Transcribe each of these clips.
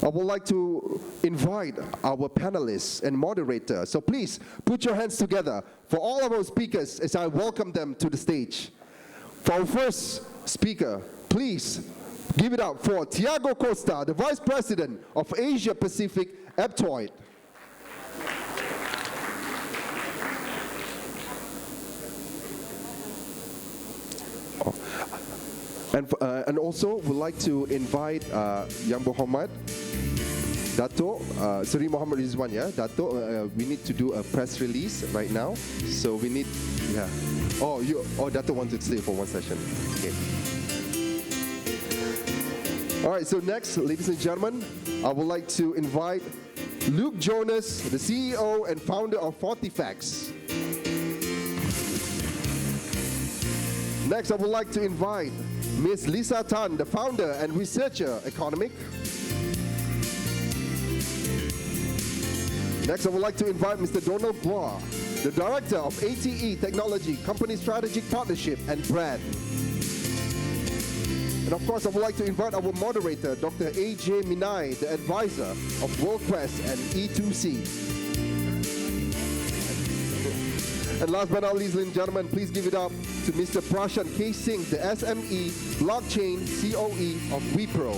I would like to invite our panelists and moderator. So please put your hands together for all of our speakers as I welcome them to the stage. For our first speaker, please give it up for Tiago Costa, the Vice President of Asia Pacific Aptoide. And also would like to invite Yang Muhammad, Dato, Seri Muhammad Rizwan, yeah, Dato. We need to do a press release right now, so we need, yeah. Oh, Dato wants to stay for one session. Okay. All right. So next, ladies and gentlemen, I would like to invite Luke Jonas, the CEO and founder of Fortifex. Next, I would like to invite Ms. Lisa Tan, the founder and researcher, Economic. Next, I would like to invite Mr. Donald Bois, the director of ATE Technology, Company Strategic Partnership and Brand. And of course, I would like to invite our moderator, Dr. AJ Minai, the advisor of Worldquest and E2C. And last but not least, ladies and gentlemen, please give it up to Mr. Prashant K. Singh, the SME Blockchain COE of Wipro.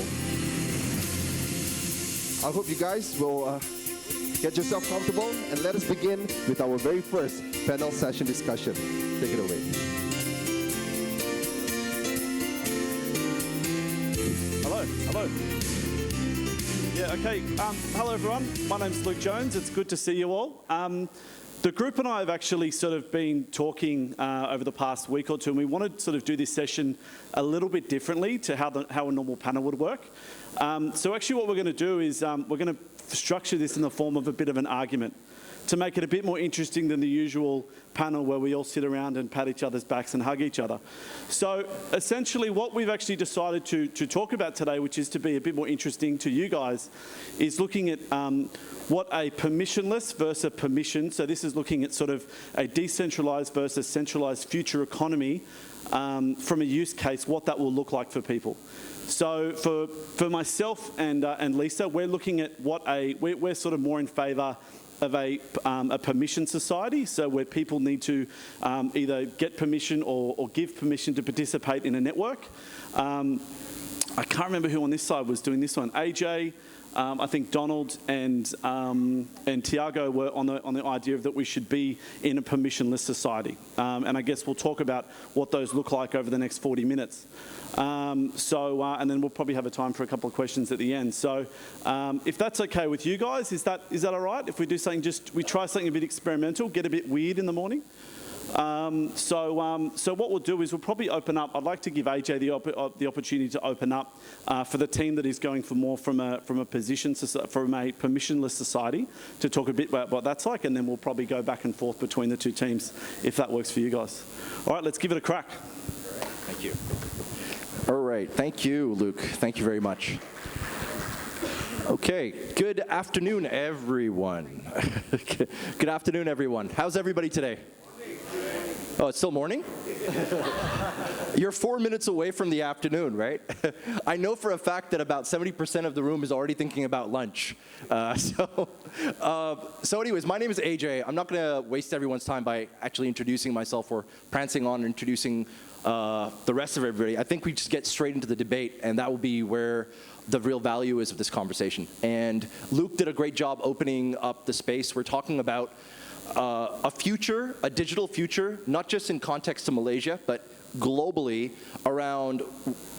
I hope you guys will get yourself comfortable and let us begin with our very first panel session discussion. Take it away. Hello. Yeah, okay. Hello, everyone. My name's Luke Jones. It's good to see you all. The group and I have actually sort of been talking over the past week or two, and we want to sort of do this session a little bit differently to how a normal panel would work. So actually what we're going to do is we're going to structure this in the form of a bit of an argument to make it a bit more interesting than the usual panel where we all sit around and pat each other's backs and hug each other. So essentially what we've actually decided to talk about today, which is to be a bit more interesting to you guys, is looking at what a permissionless versus a permission, so this is looking at sort of a decentralized versus centralized future economy from a use case, what that will look like for people. So for myself and Lisa, we're looking at what we're sort of more in favour of a permission society, so where people need to either get permission or give permission to participate in a network. I can't remember who on this side was doing this one. AJ, I think Donald and Tiago were on the idea of that we should be in a permissionless society. And I guess we'll talk about what those look like over the next 40 minutes. And then we'll probably have a time for a couple of questions at the end. So if that's okay with you guys, is that all right? If we do something, we try something a bit experimental, get a bit weird in the morning? So what we'll do is we'll probably open up. I'd like to give AJ the opportunity to open up for the team that is going for more from a permissionless society to talk a bit about what that's like, and then we'll probably go back and forth between the two teams if that works for you guys. All right, let's give it a crack. Thank you. All right, thank you, Luke. Thank you very much. Okay, good afternoon, everyone. Good afternoon, everyone. How's everybody today? Oh, it's still morning? You're 4 minutes away from the afternoon, right? I know for a fact that about 70% of the room is already thinking about lunch. So anyways, my name is AJ. I'm not going to waste everyone's time by actually introducing myself or prancing on and introducing the rest of everybody. I think we just get straight into the debate, and that will be where the real value is of this conversation. And Luke did a great job opening up the space. We're talking about a future, a digital future, not just in context to Malaysia, but globally around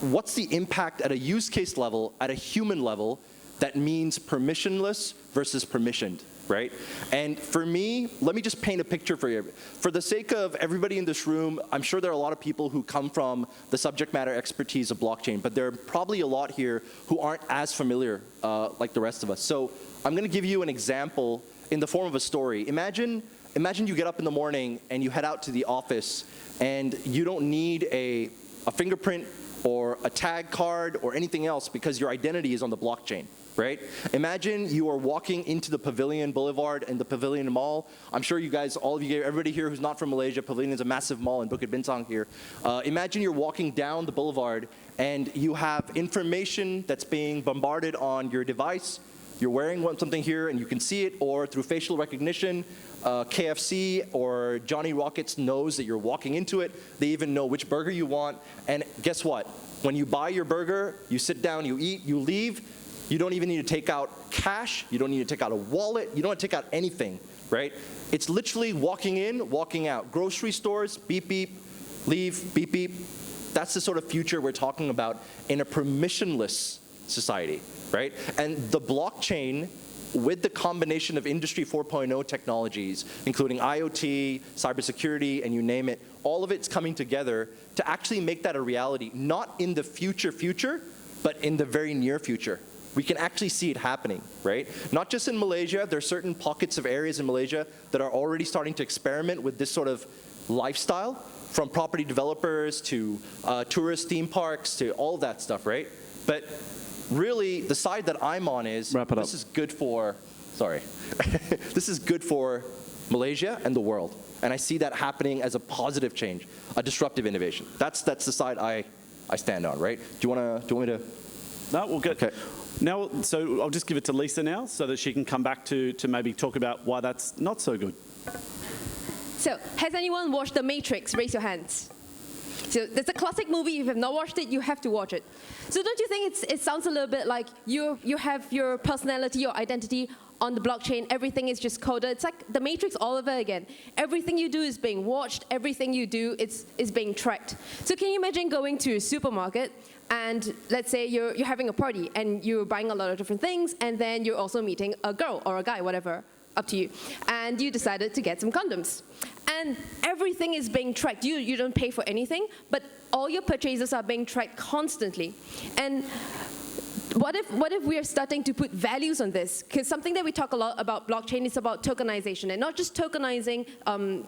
what's the impact at a use case level, at a human level, that means permissionless versus permissioned, right? And for me, let me just paint a picture for you. For the sake of everybody in this room, I'm sure there are a lot of people who come from the subject matter expertise of blockchain, but there are probably a lot here who aren't as familiar like the rest of us. So I'm going to give you an example in the form of a story. Imagine you get up in the morning and you head out to the office and you don't need a fingerprint or a tag card or anything else because your identity is on the blockchain, right? Imagine you are walking into the Pavilion Boulevard and the Pavilion Mall. I'm sure you guys, all of you, everybody here who's not from Malaysia, Pavilion is a massive mall in Bukit Bintang here. Imagine you're walking down the boulevard and you have information that's being bombarded on your device. You're wearing something here and you can see it, or through facial recognition, KFC or Johnny Rockets knows that you're walking into it. They even know which burger you want. And guess what? When you buy your burger, you sit down, you eat, you leave. You don't even need to take out cash. You don't need to take out a wallet. You don't have to take out anything, right? It's literally walking in, walking out. Grocery stores, beep, beep, leave, beep, beep. That's the sort of future we're talking about in a permissionless society, right? And the blockchain, with the combination of Industry 4.0 technologies, including IoT, cybersecurity, and you name it, all of it's coming together to actually make that a reality, not in the future, but in the very near future. We can actually see it happening, right? Not just in Malaysia, there are certain pockets of areas in Malaysia that are already starting to experiment with this sort of lifestyle, from property developers to tourist theme parks to all of that stuff, right? But really, the side that I'm on is, this is good for, this is good for Malaysia and the world. And I see that happening as a positive change, a disruptive innovation. That's the side I stand on, right? Do you want me to? No, we'll get. Okay. Now, so I'll just give it to Lisa now so that she can come back to maybe talk about why that's not so good. So, has anyone watched The Matrix? Raise your hands. So, there's a classic movie. If you have not watched it, you have to watch it. So, don't you think it sounds a little bit like you have your personality, your identity on the blockchain, everything is just coded. It's like The Matrix all over again. Everything you do is being watched, everything you do is being tracked. So can you imagine going to a supermarket and let's say you're having a party and you're buying a lot of different things and then you're also meeting a girl or a guy, whatever, up to you. And you decided to get some condoms. And everything is being tracked. You don't pay for anything, but all your purchases are being tracked constantly. And what if we are starting to put values on this? Because something that we talk a lot about blockchain is about tokenization, and not just tokenizing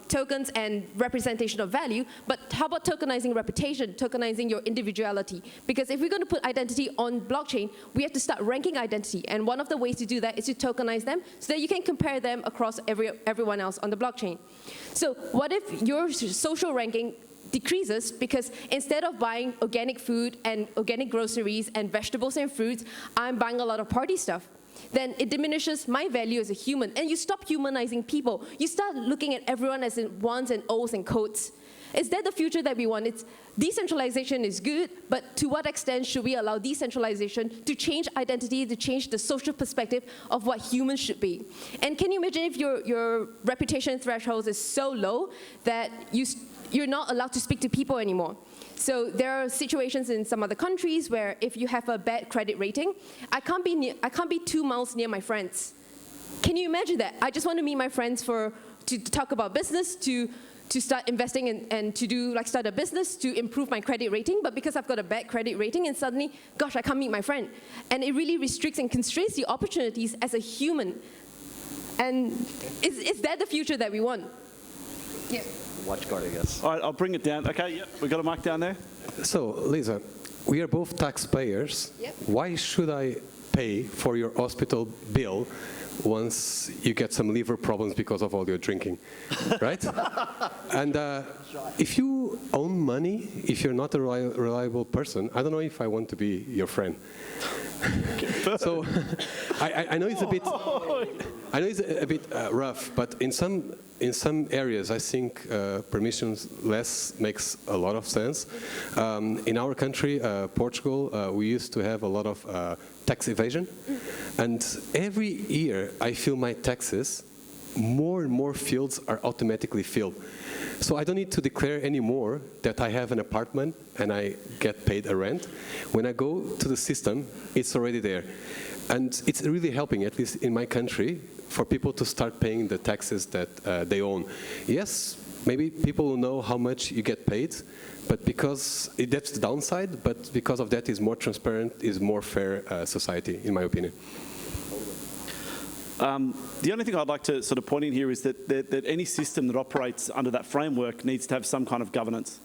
tokens and representation of value, but how about tokenizing reputation, tokenizing your individuality? Because if we're going to put identity on blockchain, we have to start ranking identity, and one of the ways to do that is to tokenize them so that you can compare them across everyone else on the blockchain. So what if your social ranking decreases because instead of buying organic food and organic groceries and vegetables and fruits, I'm buying a lot of party stuff? Then it diminishes my value as a human, and you stop humanizing people. You start looking at everyone as in ones and O's and codes. Is that the future that we want? Decentralization is good, but to what extent should we allow decentralization to change identity, to change the social perspective of what humans should be? And can you imagine if your reputation threshold is so low that you're not allowed to speak to people anymore? So there are situations in some other countries where if you have a bad credit rating, I can't be 2 miles near my friends. Can you imagine that? I just want to meet my friends to talk about business, to start investing and to start a business to improve my credit rating, but because I've got a bad credit rating and suddenly, gosh, I can't meet my friend. And it really restricts and constrains the opportunities as a human. And is that the future that we want? Yeah. Watch guard, I guess. All right, I'll bring it down. Okay, yep, we got a mic down there. So, Lisa, we are both taxpayers. Yep. Why should I pay for your hospital bill once you get some liver problems because of all your drinking, right? And if you own money, if you're not a reliable person, I don't know if I want to be your friend. So I know it's a bit rough, but in some areas I think permissionless makes a lot of sense. In our country, Portugal, we used to have a lot of tax evasion, and every year I fill my taxes, more and more fields are automatically filled. So I don't need to declare anymore that I have an apartment and I get paid a rent. When I go to the system, it's already there. And it's really helping, at least in my country, for people to start paying the taxes that they own. Yes, maybe people will know how much you get paid, but because that's the downside, but because of that is more transparent, is more fair society, in my opinion. The only thing I'd like to sort of point in here is that any system that operates under that framework needs to have some kind of governance.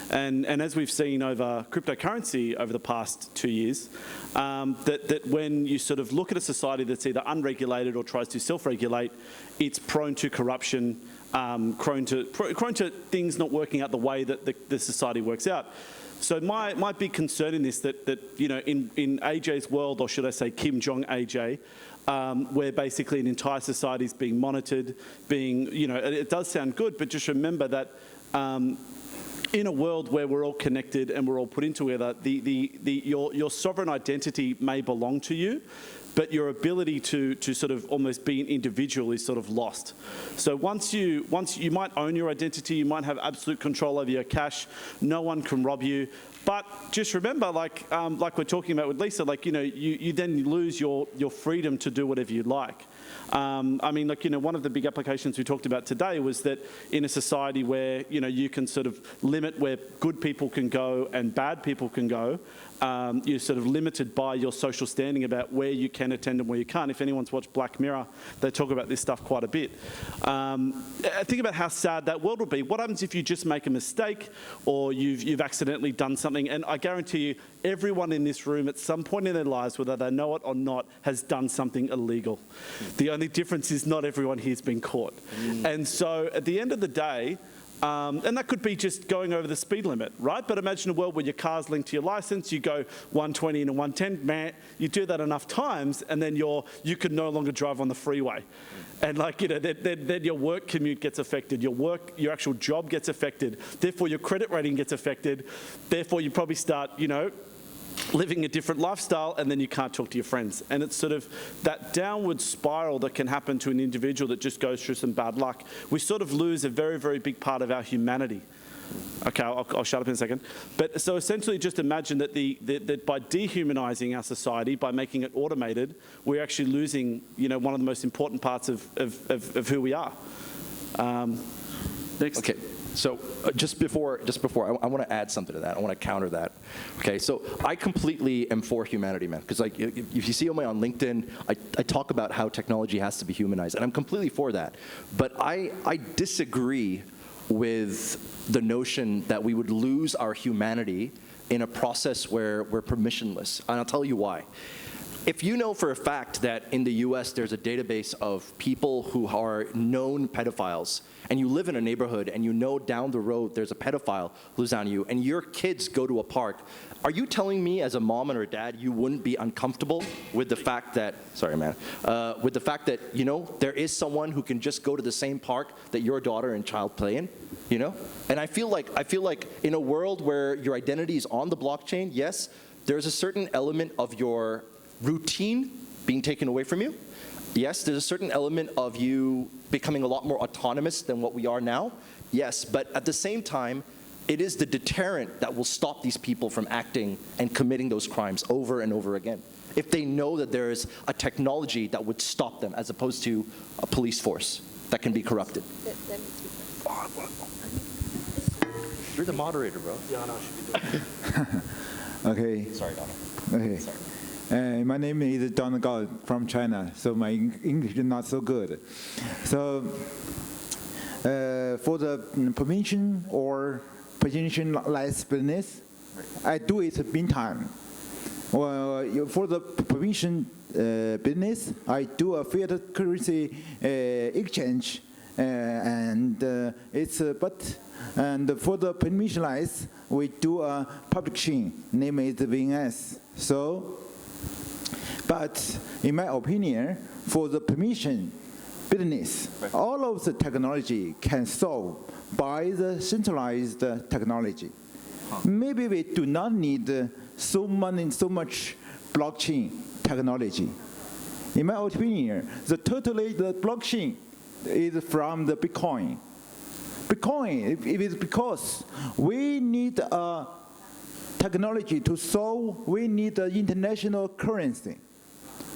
And as we've seen over cryptocurrency over the past 2 years, that when you sort of look at a society that's either unregulated or tries to self-regulate, it's prone to corruption, prone to things not working out the way that the society works out. So my big concern in this, that you know, in AJ's world, or should I say Kim Jong AJ, where basically an entire society is being monitored, you know, it does sound good, but just remember that in a world where we're all connected and we're all put in together, your sovereign identity may belong to you, but your ability to sort of almost be an individual is sort of lost. So once you might own your identity, you might have absolute control over your cash, no one can rob you. But just remember, like we're talking about with Lisa, like, you know, you then lose your freedom to do whatever you like. I mean, like, you know, one of the big applications we talked about today was that in a society where, you know, you can sort of limit where good people can go and bad people can go, you're sort of limited by your social standing about where you can attend and where you can't. If anyone's watched Black Mirror, they talk about this stuff quite a bit. Think about how sad that world would be. What happens if you just make a mistake or you've accidentally done something? And I guarantee you, everyone in this room at some point in their lives, whether they know it or not, has done something illegal. The only difference is not everyone here's been caught. And so at the end of the day, and that could be just going over the speed limit, right? But imagine a world where your car's linked to your license, you go 120 and a 110, man, you do that enough times, and then you could no longer drive on the freeway. And like, you know, then your work commute gets affected, your actual job gets affected, therefore your credit rating gets affected, therefore you probably start, you know, living a different lifestyle, and then you can't talk to your friends. And it's sort of that downward spiral that can happen to an individual that just goes through some bad luck. We sort of lose a very, very big part of our humanity. Okay, I'll shut up in a second. But so essentially just imagine that that by dehumanizing our society, by making it automated, we're actually losing, you know, one of the most important parts of who we are. Next. Okay. So just before, I want to add something to that. I want to counter that. Okay, so I completely am for humanity, man. Because like, if you see me on LinkedIn, I talk about how technology has to be humanized, and I'm completely for that. But I disagree with the notion that we would lose our humanity in a process where we're permissionless, and I'll tell you why. If you know for a fact that in the US there's a database of people who are known pedophiles, and you live in a neighborhood and you know down the road there's a pedophile who's on you, and your kids go to a park, are you telling me as a mom or a dad you wouldn't be uncomfortable with the fact that, with the fact that, you know, there is someone who can just go to the same park that your daughter and child play in, you know? And I feel like in a world where your identity is on the blockchain, yes, there's a certain element of your routine being taken away from you. Yes, there's a certain element of you becoming a lot more autonomous than what we are now. Yes, but at the same time, it is the deterrent that will stop these people from acting and committing those crimes over and over again. If they know that there is a technology that would stop them as opposed to a police force that can be corrupted. You're the moderator, bro. Yeah, I know, I should be doing it. Okay. Sorry, Donna. Okay. Sorry. My name is Don Gao from China, so my English is not so good. So for the permission or permissionless business, I do it meantime. Well, for the permission business, I do a fiat currency exchange, and for the permissionless, we do a public chain, name is VNS. So, but in my opinion, for the permission business, all of the technology can solve by the centralized technology. Maybe we do not need so much blockchain technology. In my opinion, the blockchain is from the Bitcoin. It is because we need a technology to solve, we need an international currency.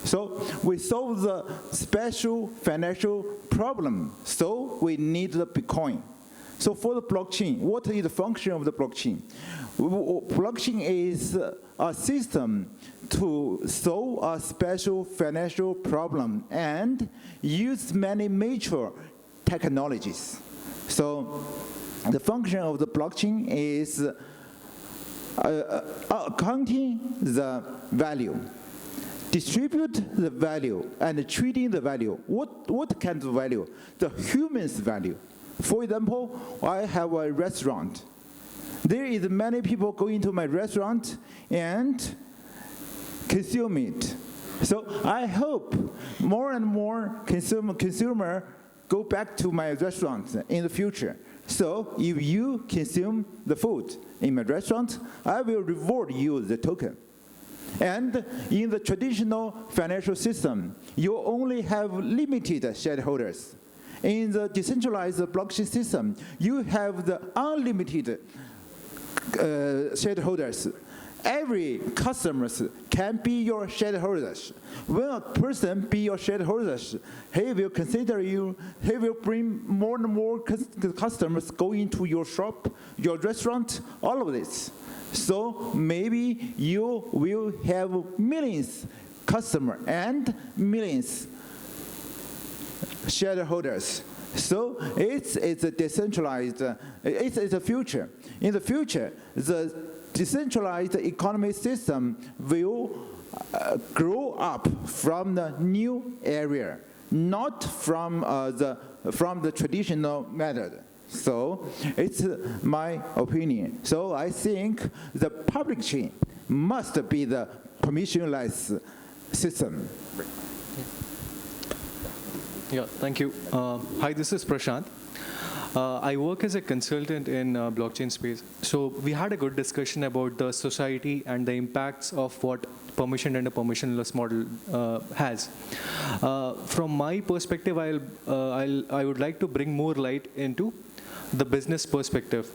So we solve the special financial problem, so we need the Bitcoin. So for the blockchain, what is the function of the blockchain? Blockchain is a system to solve a special financial problem and use many major technologies. So the function of the blockchain is accounting the value, distribute the value, and treating the value. What kind of value? The human's value. For example, I have a restaurant. There is many people going to my restaurant and consume it. So I hope more and more consumer go back to my restaurant in the future. So if you consume the food in my restaurant, I will reward you the token. And in the traditional financial system, you only have limited shareholders. In the decentralized blockchain system, you have the unlimited shareholders. Every customer can be your shareholders. When a person be your shareholders, he will consider you, he will bring more and more customers going to your shop, your restaurant, all of this. So maybe you will have millions customers and millions shareholders. So it's a decentralized, it's a future. In the future, the decentralized economy system will grow up from the new area, not from the traditional method. So it's my opinion. So I think the public chain must be the permissionless system. Yeah, thank you. Hi, this is Prashant. I work as a consultant in blockchain space. So we had a good discussion about the society and the impacts of what permission and a permissionless model has. From my perspective, I would like to bring more light into the business perspective.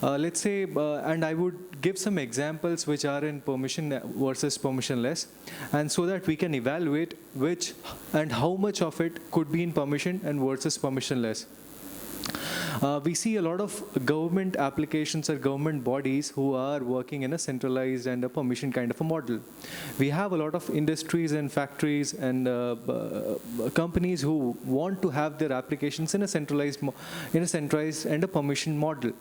Let's say, and I would give some examples which are in permission versus permissionless, and so that we can evaluate which and how much of it could be in permission and versus permissionless. We see a lot of government applications or government bodies who are working in a centralized and a permission kind of a model. We have a lot of industries and factories and companies who want to have their applications in a centralized and a permission model.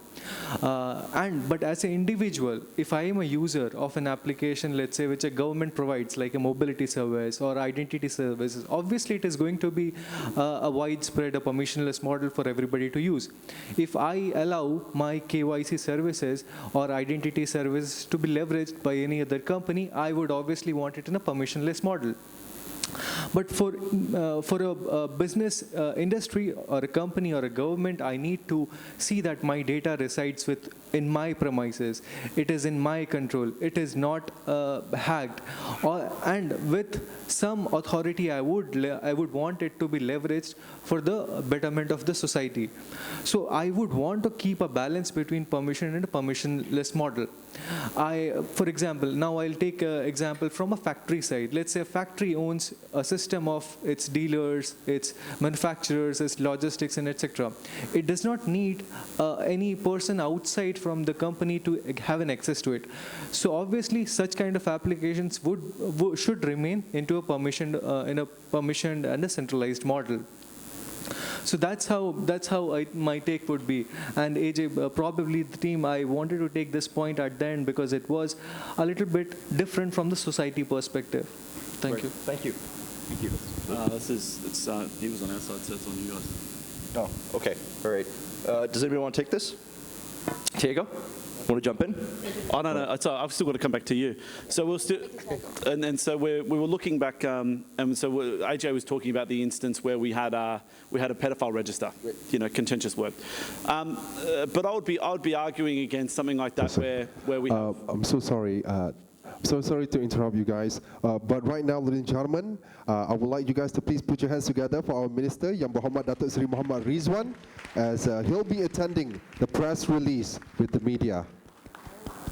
But as an individual, if I am a user of an application, let's say, which a government provides, like a mobility service or identity services, obviously it is going to be a widespread, a permissionless model for everybody to use. If I allow my KYC services or identity services to be leveraged by any other company, I would obviously want it in a permissionless model. But for a business industry or a company or a government, I need to see that my data resides in my premises. It is in my control. It is not hacked. And with some authority, I would want it to be leveraged for the betterment of the society. So I would want to keep a balance between permission and a permissionless model. For example, now I'll take an example from a factory side. Let's say a factory owns a system of its dealers, its manufacturers, its logistics, and etc. It does not need any person outside from the company to have an access to it. So obviously, such kind of applications should remain into a permissioned and a centralized model. So that's how my take would be. And AJ, probably the team, I wanted to take this point at the end because it was a little bit different from the society perspective. Thank you. Thank you. Thank you. He was on our side, so it's on you guys. Oh, okay. All right. Does anybody want to take this? Tiago? Want to jump in? Oh, no. So I've still got to come back to you. So we'll still, and so we were looking back, and so AJ was talking about the instance where we had a pedophile register, contentious word. But I would be arguing against something like that where we. I'm so sorry. So sorry to interrupt you guys, but right now, ladies and gentlemen, I would like you guys to please put your hands together for our Minister, Yang Berhormat Datuk Seri Muhammad Rizwan, as he'll be attending the press release with the media.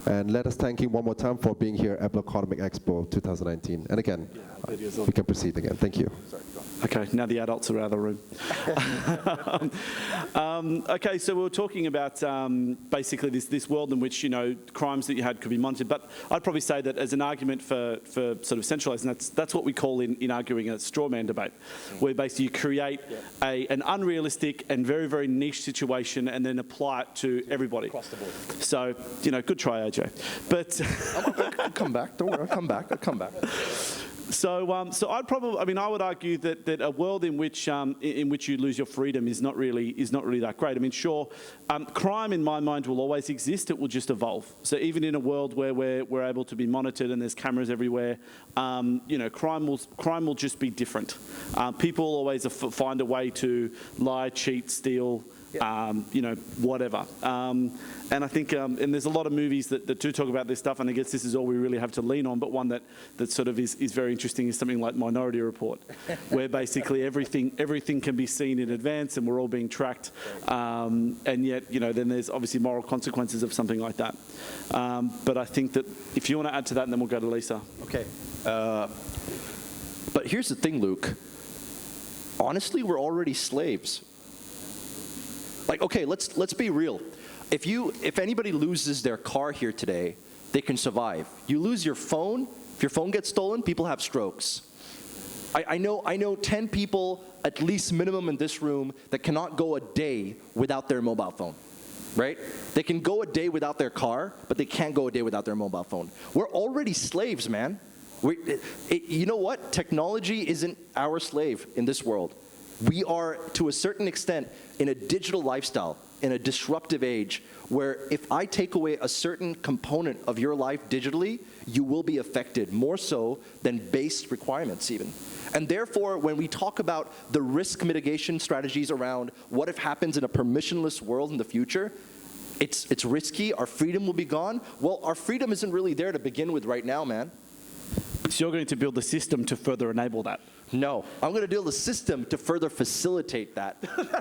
And let us thank him one more time for being here at Bloconomic Expo 2019. And again, You can proceed again. Thank you. Okay, now the adults are out of the room. Okay, so we were talking about basically this world in which, crimes that you had could be monitored. But I'd probably say that as an argument for sort of centralised, and that's what we call in arguing a straw man debate, where basically you create an unrealistic and very, very niche situation and then apply it to everybody. Across the board. So, good try, AJ. But I'll come back. Don't worry. I'll come back. So I would argue that a world in which you lose your freedom is not really that great. I mean, sure, crime in my mind will always exist. It will just evolve. So even in a world where we're able to be monitored and there's cameras everywhere, crime will just be different. People always find a way to lie, cheat, steal. Whatever. And I think, and there's a lot of movies that do talk about this stuff, and I guess this is all we really have to lean on, but one that sort of is very interesting is something like Minority Report, where basically everything can be seen in advance and we're all being tracked, and yet, then there's obviously moral consequences of something like that. But I think that if you want to add to that, and then we'll go to Lisa. Okay. But here's the thing, Luke. Honestly, we're already slaves. Like, okay, let's be real. If anybody loses their car here today, they can survive. You lose your phone, if your phone gets stolen, people have strokes. I know 10 people, at least minimum in this room, that cannot go a day without their mobile phone, right? They can go a day without their car, but they can't go a day without their mobile phone. We're already slaves, man. You know what? Technology isn't our slave in this world. We are, to a certain extent, in a digital lifestyle, in a disruptive age, where if I take away a certain component of your life digitally, you will be affected, more so than base requirements even. And therefore, when we talk about the risk mitigation strategies around what if happens in a permissionless world in the future, it's risky, our freedom will be gone. Well, our freedom isn't really there to begin with right now, man. So you're going to build a system to further enable that? No, I'm going to build a system to further facilitate that.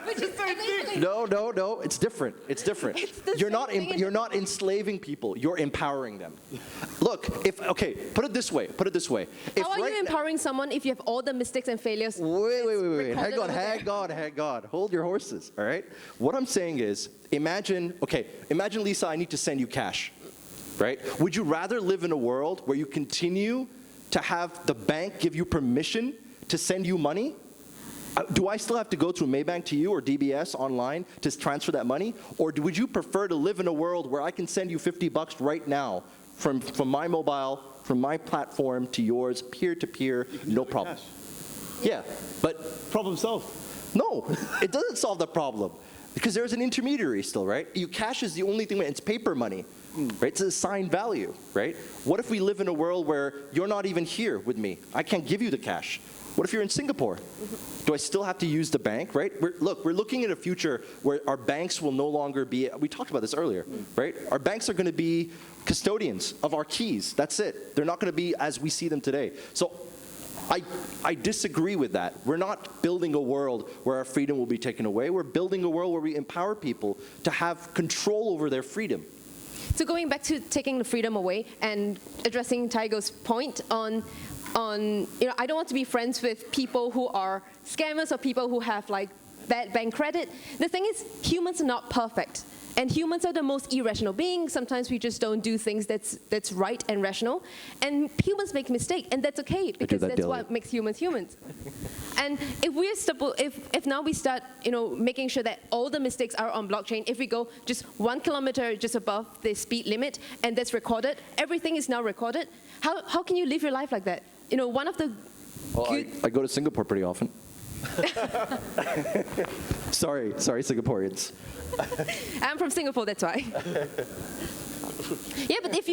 Which is so different. No, it's different. It's different. You're not enslaving people. You're empowering them. Look, put it this way. How are you empowering someone if you have all the mistakes and failures? Wait. Hang on. Hold your horses, all right? What I'm saying is, imagine, Lisa, I need to send you cash, right? Would you rather live in a world where you continue to have the bank give you permission to send you money? Do I still have to go through Maybank to you or DBS online to transfer that money? Or would you prefer to live in a world where I can send you $50 right now from my mobile, from my platform to yours, peer-to-peer, no problem? Yeah, but Problem solved. no, it doesn't solve the problem because there's an intermediary still, right? Cash is the only thing, it's paper money. Right? It's a assigned value, right? What if we live in a world where you're not even here with me? I can't give you the cash. What if you're in Singapore? Do I still have to use the bank, right? We're looking at a future where our banks will no longer be, we talked about this earlier, right? Our banks are going to be custodians of our keys. That's it. They're not going to be as we see them today. So I disagree with that. We're not building a world where our freedom will be taken away. We're building a world where we empower people to have control over their freedom. So going back to taking the freedom away and addressing Tiago's point on I don't want to be friends with people who are scammers or people who have like bad bank credit. The thing is, humans are not perfect. And humans are the most irrational beings. Sometimes we just don't do things that's right and rational. And humans make mistakes, and that's okay, because that's what makes humans humans. And if now we start, making sure that all the mistakes are on blockchain, if we go just 1 kilometer just above the speed limit, and that's recorded, everything is now recorded, how can you live your life like that? One of the I go to Singapore pretty often. Sorry, Singaporeans. I'm from Singapore, that's why. Yeah, but if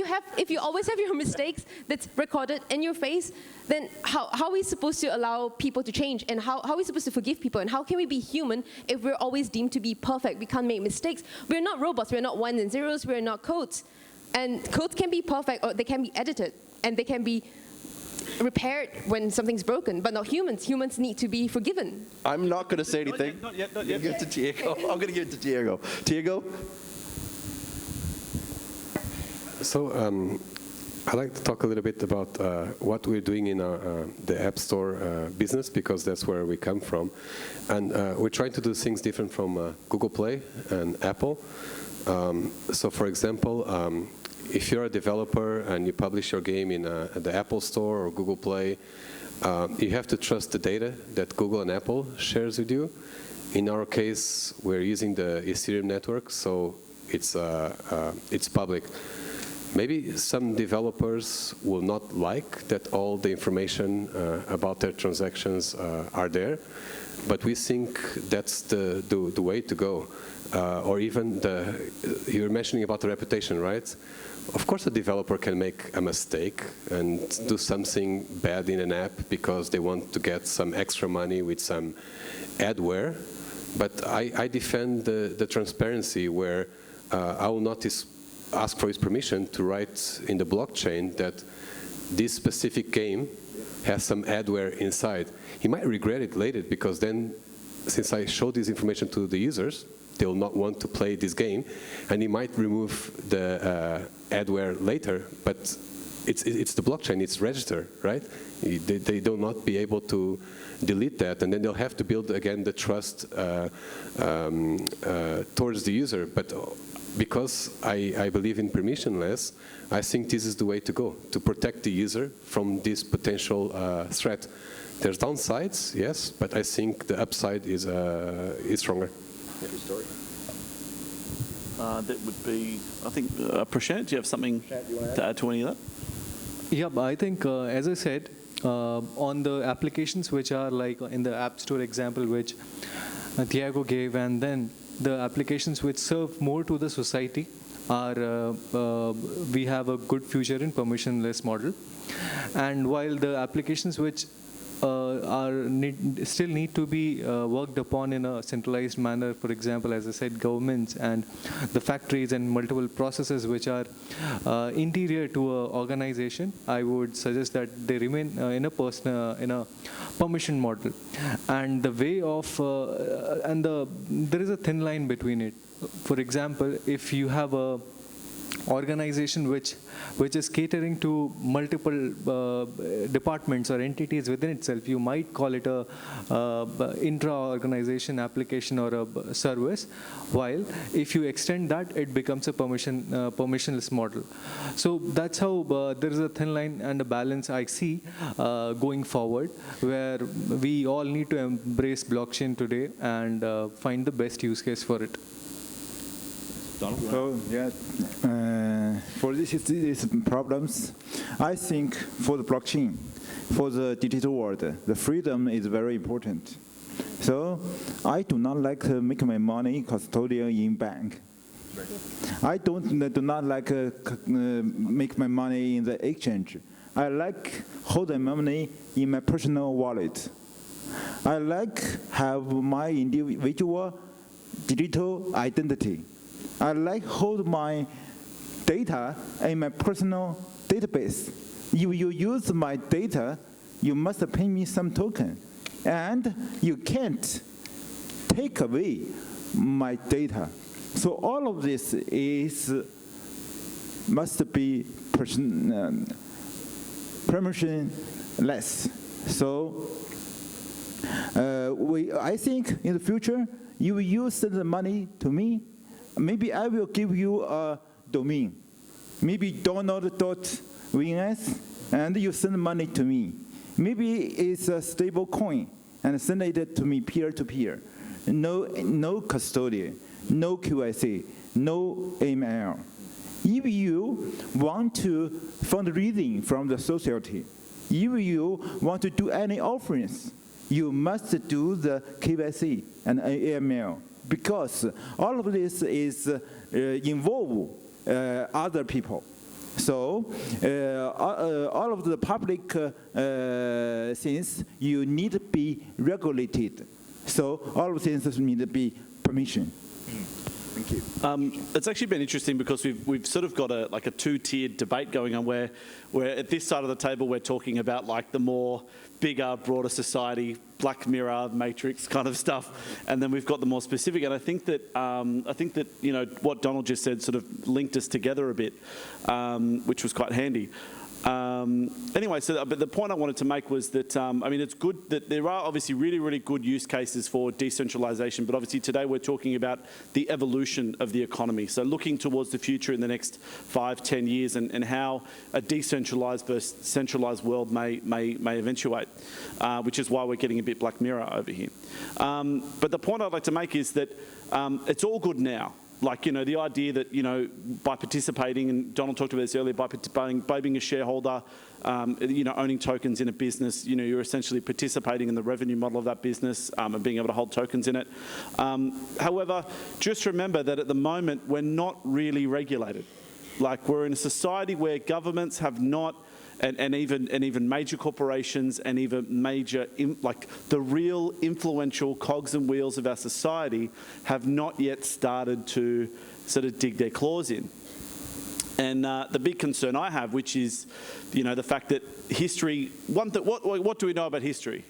you always have your mistakes that's recorded in your face, then how are we supposed to allow people to change? And how are we supposed to forgive people? And how can we be human if we're always deemed to be perfect? We can't make mistakes. We're not robots. We're not ones and zeros. We're not codes. And codes can be perfect, or they can be edited, and they can be repaired when something's broken, but not humans. Humans need to be forgiven. I'm not going to say anything. Not yet. Give it to Tiago. I'm going to give it to Tiago. Tiago? So I'd like to talk a little bit about what we're doing in the App Store business, because that's where we come from. And we're trying to do things different from Google Play and Apple. So for example, if you're a developer and you publish your game in the Apple Store or Google Play, you have to trust the data that Google and Apple shares with you. In our case, we're using the Ethereum network, so it's public. Maybe some developers will not like that all the information about their transactions are there, but we think that's the way to go. Or even you were mentioning about the reputation, right? Of course, a developer can make a mistake and do something bad in an app because they want to get some extra money with some adware. But I defend the transparency where I will not ask for his permission to write in the blockchain that this specific game has some adware inside. He might regret it later, because then, since I showed this information to the users, they will not want to play this game, and he might remove the adware later. But it's the blockchain, it's registered, right? They will not be able to delete that, and then they'll have to build again the trust towards the user. But because I believe in permissionless, I think this is the way to go, to protect the user from this potential threat. There's downsides, yes, but I think the upside is stronger. That would be, I think, Prashant, do you have something to add to any of that? Yeah, but I think, as I said, on the applications which are like in the App Store example which Tiago gave, and then the applications which serve more to the society are, we have a good future in permissionless model. And while the applications which still need to be worked upon in a centralized manner, for example, as I said, governments and the factories and multiple processes which are interior to an organization, I would suggest that they remain in a permission model. And the way of, there is a thin line between it. For example, if you have a organization which is catering to multiple departments or entities within itself, you might call it a intra-organization application or a service, while if you extend that, it becomes a permissionless model. So that's how there is a thin line and a balance I see going forward, where we all need to embrace blockchain today and find the best use case for it. So, yeah, for these problems, I think for the blockchain, for the digital world, the freedom is very important. So I do not like to make my money custodian in bank. I do not like make my money in the exchange. I like holding my money in my personal wallet. I like have my individual digital identity. I like hold my data in my personal database. If you use my data, you must pay me some token. And you can't take away my data. So all of this must be permissionless. So I think in the future, you will send the money to me. Maybe I will give you a domain. Maybe Donald.vns, and you send money to me. Maybe it's a stable coin, and send it to me peer-to-peer. No custodian, no QIC, no AML. If you want to fundraising from the society, if you want to do any offerings, you must do the KYC and AML. Because all of this is involve other people. So all of the public things, you need to be regulated. So all of things need to be permission. Thank you. It's actually been interesting because we've sort of got a two-tiered debate going on where at this side of the table we're talking about like the more bigger, broader society, Black Mirror, Matrix kind of stuff, and then we've got the more specific. And I think that you know what Donald just said sort of linked us together a bit, which was quite handy. Anyway, but the point I wanted to make was that, I mean, it's good that there are obviously really, really good use cases for decentralization, but obviously today we're talking about the evolution of the economy. So looking towards the future in the next 5, 10 years and how a decentralized versus centralized world may eventuate, which is why we're getting a bit Black Mirror over here. But the point I'd like to make is that it's all good now. Like, you know, the idea that, you know, by participating, and Donald talked about this earlier, by being a shareholder, you know, owning tokens in a business, you know, you're essentially participating in the revenue model of that business and being able to hold tokens in it. However, just remember that at the moment, we're not really regulated. Like, we're in a society where governments have not, and even major corporations and even major, like the real influential cogs and wheels of our society have not yet started to sort of dig their claws in. And the big concern I have, which is, you know, the fact that history, what do we know about history?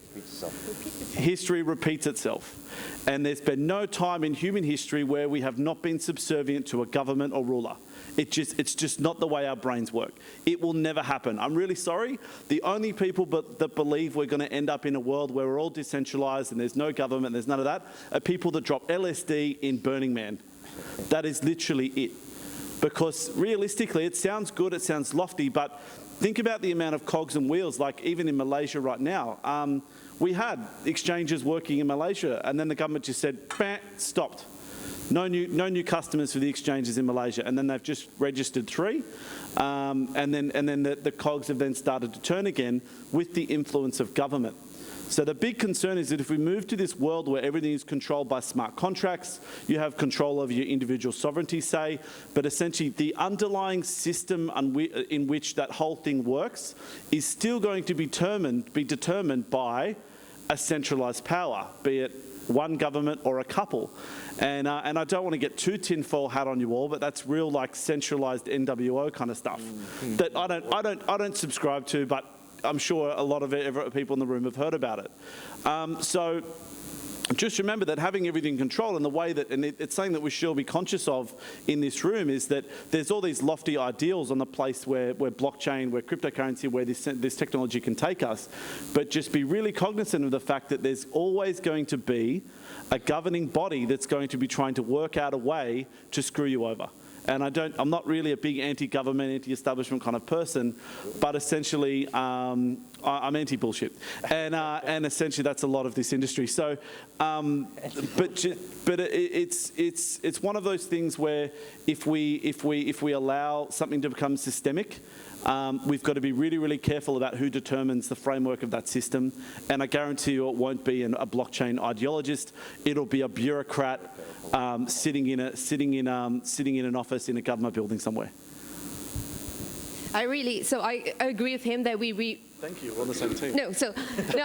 History repeats itself. And there's been no time in human history where we have not been subservient to a government or ruler. It's just not the way our brains work. It will never happen. I'm really sorry. The only people that believe we're going to end up in a world where we're all decentralized and there's no government, there's none of that, are people that drop LSD in Burning Man. That is literally it. Because realistically, it sounds good, it sounds lofty, but think about the amount of cogs and wheels, like even in Malaysia right now. We had exchanges working in Malaysia, and then the government just said, bah, stopped. No new customers for the exchanges in Malaysia, and then they've just registered 3, and then the cogs have then started to turn again with the influence of government. So the big concern is that if we move to this world where everything is controlled by smart contracts, you have control over your individual sovereignty, say, but essentially the underlying system in which that whole thing works is still going to be determined by a centralized power, be it one government or a couple. And I don't want to get too tinfoil hat on you all, but that's real like centralized NWO kind of stuff that I don't subscribe to, but I'm sure a lot of people in the room have heard about it. So just remember that having everything controlled and the way that, and it's something that we should be conscious of in this room, is that there's all these lofty ideals on the place where blockchain, where cryptocurrency, where this technology can take us. But just be really cognizant of the fact that there's always going to be a governing body that's going to be trying to work out a way to screw you over. And I'm not really a big anti-government, anti-establishment kind of person, but essentially I'm anti-bullshit, and essentially that's a lot of this industry. So, but it's one of those things where if we allow something to become systemic, we've got to be really, really careful about who determines the framework of that system. And I guarantee you it won't be a blockchain ideologist. It'll be a bureaucrat sitting in an office in a government building somewhere. I agree with him that Thank you, we're on the same team. No,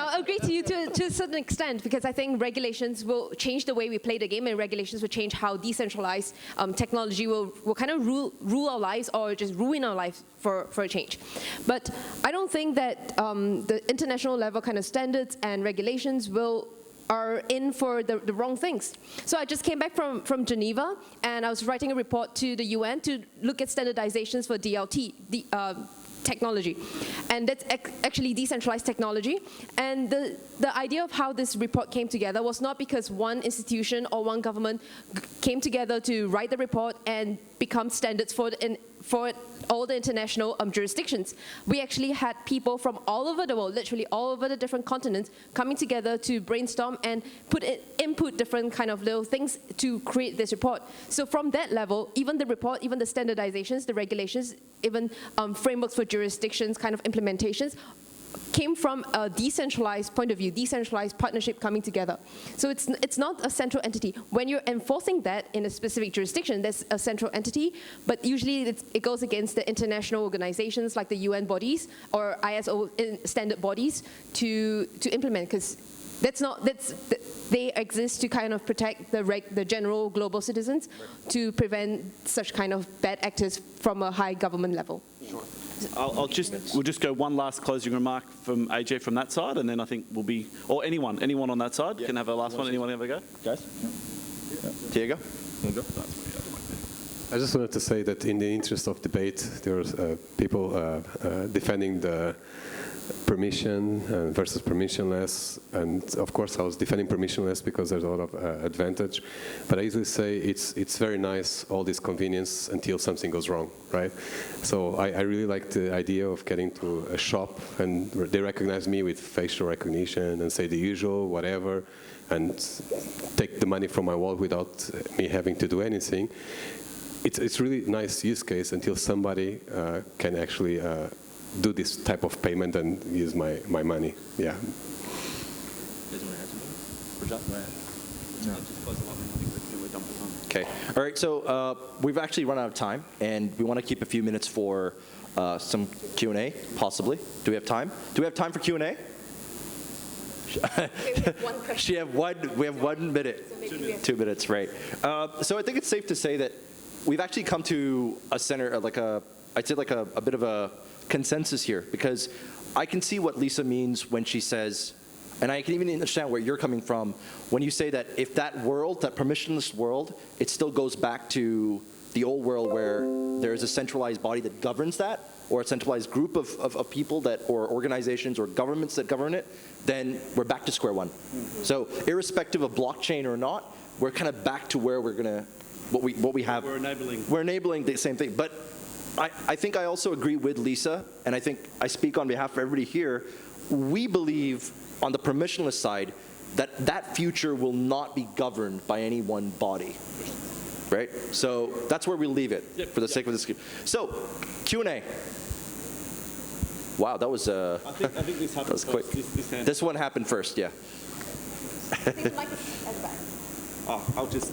I agree to you to a certain extent, because I think regulations will change the way we play the game, and regulations will change how decentralized technology will kind of rule our lives, or just ruin our lives for a change. But I don't think that the international level kind of standards and regulations are in for the wrong things. So I just came back from Geneva, and I was writing a report to the UN to look at standardizations for DLT, technology. And that's actually decentralized technology. And the idea of how this report came together was not because one institution or one government came together to write the report and become standards for all the international jurisdictions. We actually had people from all over the world, literally all over the different continents, coming together to brainstorm and input different kind of little things to create this report. So from that level, even the report, even the standardizations, the regulations, even frameworks for jurisdictions, kind of implementations, came from a decentralized point of view, decentralized partnership coming together. So it's not a central entity. When you're enforcing that in a specific jurisdiction, there's a central entity, but usually it goes against the international organizations like the UN bodies or ISO standard bodies to implement, because they exist to kind of protect the general global citizens, to prevent such kind of bad actors from a high government level. Sure. we'll just go one last closing remark from AJ from that side, and then I think we'll be, or anyone on that side can have a last one. Anyone have a go? Guys? Tiago? I just wanted to say that in the interest of debate, there are people defending the permission versus permissionless, and of course I was defending permissionless because there's a lot of advantage, but I usually say it's very nice, all this convenience, until something goes wrong, right? So I really like the idea of getting to a shop and they recognize me with facial recognition and say the usual, whatever, and take the money from my wallet without me having to do anything. It's really nice use case until somebody can actually do this type of payment and use my money. Yeah. Okay. All right. So we've actually run out of time, and we want to keep a few minutes for some Q&A, possibly. Do we have time? Do we have time for Q&A? Okay, we have one question. We have 1 minute. So 2 minutes, right. So I think it's safe to say that we've actually come to a center, I'd say like a bit of a consensus here, because I can see what Lisa means when she says, and I can even understand where you're coming from, when you say that if that world, that permissionless world, it still goes back to the old world where there is a centralized body that governs that, or a centralized group of people that, or organizations or governments that govern it, then we're back to square one. So irrespective of blockchain or not, we're kind of back to where we're gonna, what we have. We're enabling the same thing. But I think I also agree with Lisa, and I think I speak on behalf of everybody here. We believe on the permissionless side that that future will not be governed by any one body, right? So that's where we leave it for the sake of this. So Q&A. Wow, that was I think this happened that was quick. This one happened first, yeah. I think the mic is at the back. Oh, I'll just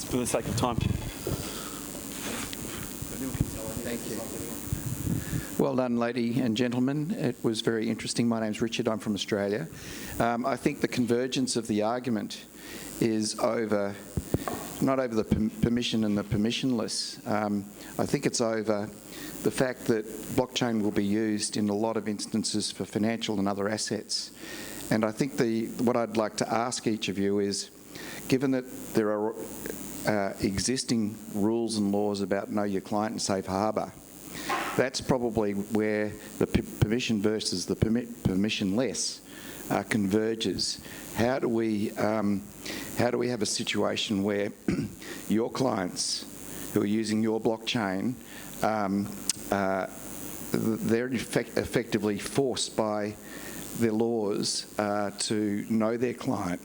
for the sake of time. Thank you. Well done, ladies and gentlemen. It was very interesting. My name's Richard. I'm from Australia. I think the convergence of the argument is not over the permission and the permissionless. I think it's over the fact that blockchain will be used in a lot of instances for financial and other assets. And I think what I'd like to ask each of you is, given that there are existing rules and laws about know your client and safe harbour, that's probably where the permission versus the permissionless converges. How do we have a situation where your clients who are using your blockchain, they're effectively forced by their laws to know their client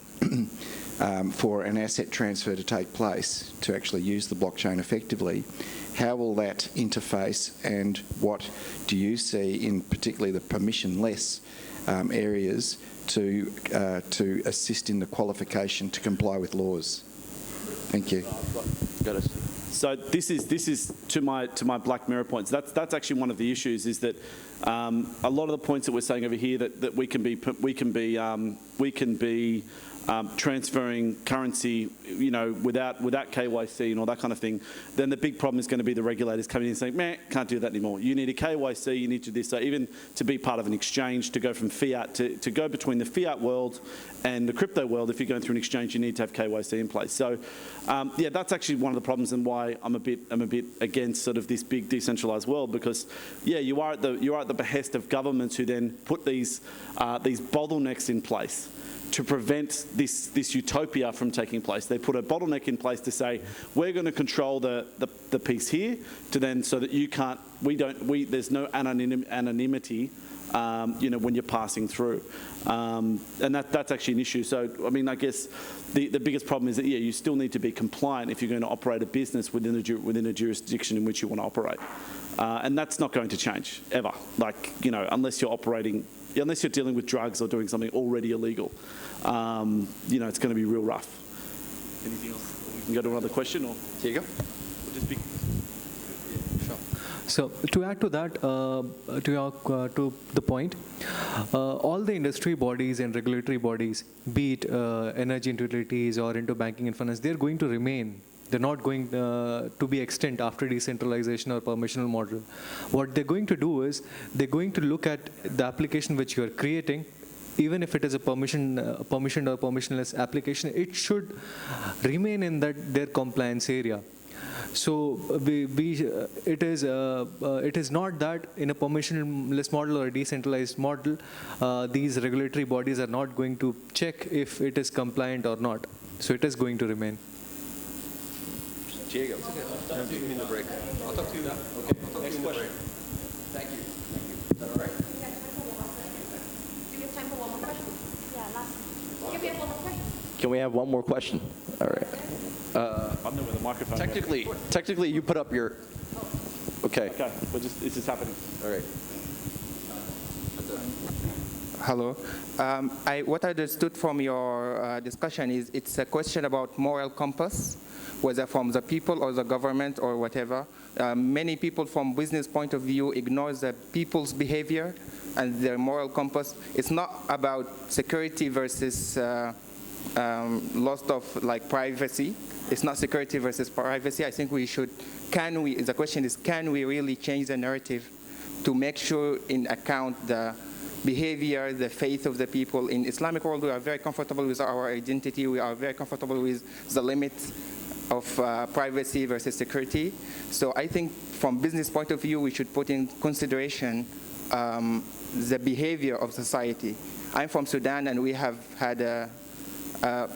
for an asset transfer to take place, to actually use the blockchain effectively? How will that interface, and what do you see in particularly the permissionless areas to assist in the qualification to comply with laws? Thank you. Got it. So this is to my Black Mirror points. That's actually one of the issues, is that a lot of the points that we're saying over here that we can be transferring currency, without KYC and all that kind of thing, then the big problem is going to be the regulators coming in and saying, meh, can't do that anymore. You need a KYC, you need to do this. So even to be part of an exchange, to go from fiat, to go between the fiat world and the crypto world, if you're going through an exchange, you need to have KYC in place. So yeah, that's actually one of the problems, and why I'm a bit against sort of this big decentralized world, because yeah, you are at the behest of governments who then put these bottlenecks in place to prevent this utopia from taking place. They put a bottleneck in place to say, we're going to control the piece here, to then, so that you can't, there's no anonymity, when you're passing through. And that's actually an issue. So, I mean, I guess the biggest problem is that, yeah, you still need to be compliant if you're going to operate a business within a jurisdiction in which you want to operate. And that's not going to change, ever. Like, unless you're dealing with drugs or doing something already illegal, it's going to be real rough. Anything else? We can go to another question, or Tiago? Sure. So to add to that, to the point, all the industry bodies and regulatory bodies, be it energy and utilities or into banking and finance, they're going to remain. They're not going to be extinct after decentralization or permissional model. What they're going to do is they're going to look at the application which you're creating. Even if it is a permissioned or permissionless application, it should remain in their compliance area. So it is not that in a permissionless model or a decentralized model, these regulatory bodies are not going to check if it is compliant or not. So it is going to remain. Tiago, I'll take you in the break. I'll talk to you now. Okay, next question. Thank you. Is that all right? Do we have time for one more question? Yeah, last. Can we have one more question? Can we have one more question? All right. I'm there with a microphone. Technically, you put up your. Okay. Okay, it's just happening. All right. Hello. What I understood from your discussion is it's a question about moral compass, whether from the people or the government or whatever. Many people from business point of view ignore the people's behavior and their moral compass. It's not about security versus loss of like privacy. It's not security versus privacy. I think the question is, can we really change the narrative to make sure in account the behavior, the faith of the people? In Islamic world, we are very comfortable with our identity. We are very comfortable with the limits of privacy versus security. So I think from business point of view, we should put in consideration the behavior of society. I'm from Sudan, and we have had a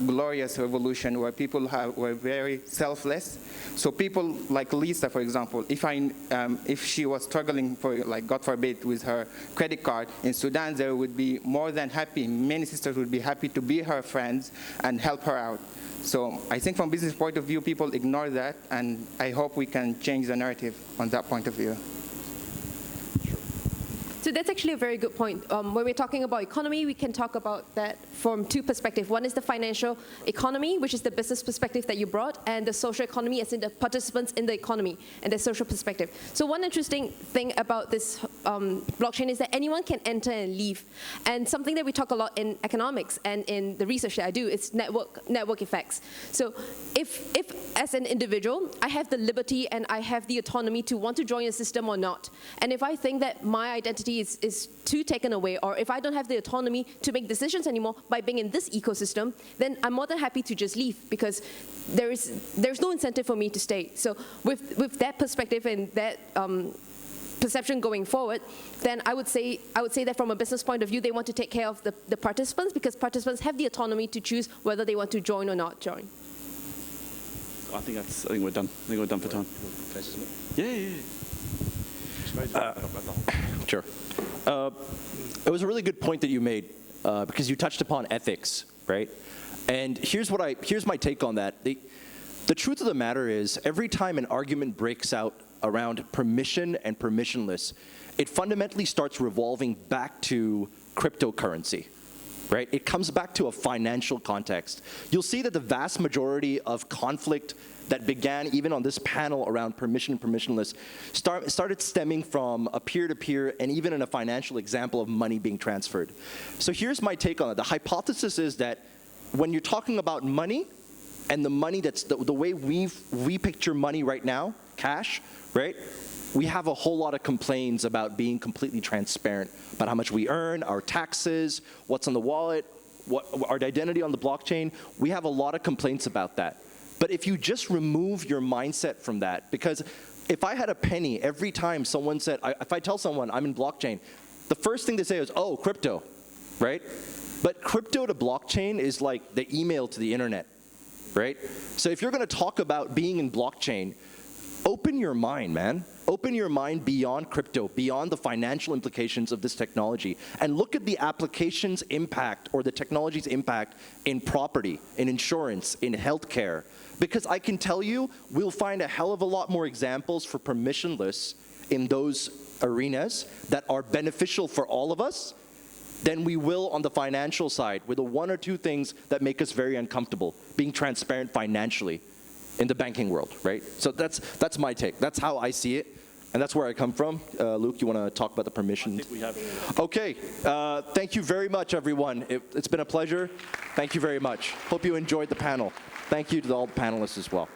glorious revolution where people were very selfless. So people like Lisa, for example, if she was struggling for, like, God forbid, with her credit card in Sudan, they would be more than happy. Many sisters would be happy to be her friends and help her out. So I think from business point of view, people ignore that, and I hope we can change the narrative on that point of view. So that's actually a very good point. When we're talking about economy, we can talk about that from two perspectives. One is the financial economy, which is the business perspective that you brought, and the social economy, as in the participants in the economy and the social perspective. So one interesting thing about this blockchain is that anyone can enter and leave. And something that we talk a lot in economics and in the research that I do is network effects. So if as an individual, I have the liberty and I have the autonomy to want to join a system or not, and if I think that my identity is too taken away, or if I don't have the autonomy to make decisions anymore by being in this ecosystem, then I'm more than happy to just leave, because there's no incentive for me to stay. So with that perspective and that perception going forward, then I would say that from a business point of view, they want to take care of the participants, because participants have the autonomy to choose whether they want to join or not join. I think we're done. I think we're done for time. Yeah. Sure. It was a really good point that you made, because you touched upon ethics, right? And here's my take on that. The truth of the matter is, every time an argument breaks out around permission and permissionless, it fundamentally starts revolving back to cryptocurrency, right? It comes back to a financial context. You'll see that the vast majority of conflict that began even on this panel around permission and permissionless started stemming from a peer-to-peer and even in a financial example of money being transferred. So here's my take on it. The hypothesis is that when you're talking about money, and the money that's the way we picture money right now, cash, right? We have a whole lot of complaints about being completely transparent about how much we earn, our taxes, what's on the wallet, our identity on the blockchain. We have a lot of complaints about that. But if you just remove your mindset from that, because if I had a penny every time someone said, if I tell someone I'm in blockchain, the first thing they say is, oh, crypto, right? But crypto to blockchain is like the email to the internet, right? So if you're going to talk about being in blockchain, open your mind, man. Open your mind beyond crypto, beyond the financial implications of this technology, and look at the application's impact or the technology's impact in property, in insurance, in healthcare. Because I can tell you, we'll find a hell of a lot more examples for permissionless in those arenas that are beneficial for all of us than we will on the financial side, with the one or two things that make us very uncomfortable, being transparent financially in the banking world, right? So that's my take. That's how I see it. And that's where I come from. Luke, you want to talk about the permission? I think we have. Okay. Thank you very much, everyone. It's been a pleasure. Thank you very much. Hope you enjoyed the panel. Thank you to all the panelists as well.